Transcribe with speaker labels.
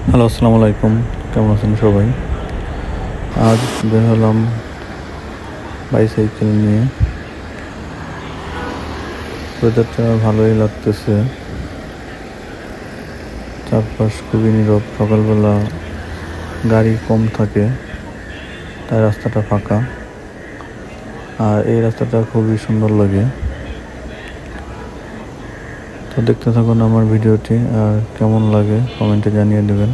Speaker 1: Hello, আসসালামু আলাইকুম। কেমন আছেন সবাই? আজ বের হলাম বাইসাইকেল নিয়ে। ওয়েদারটা ভালোই লাগতেছে। চারপাশ খুবই নীরব। সকালবেলা গাড়ি কম থাকে, তাই রাস্তাটা ফাঁকা। আর এই রাস্তাটা খুবই সুন্দর লাগে। তো দেখতে থাকুন আমার ভিডিওটি, আর কেমন লাগে কমেন্টে জানিয়ে দেবেন।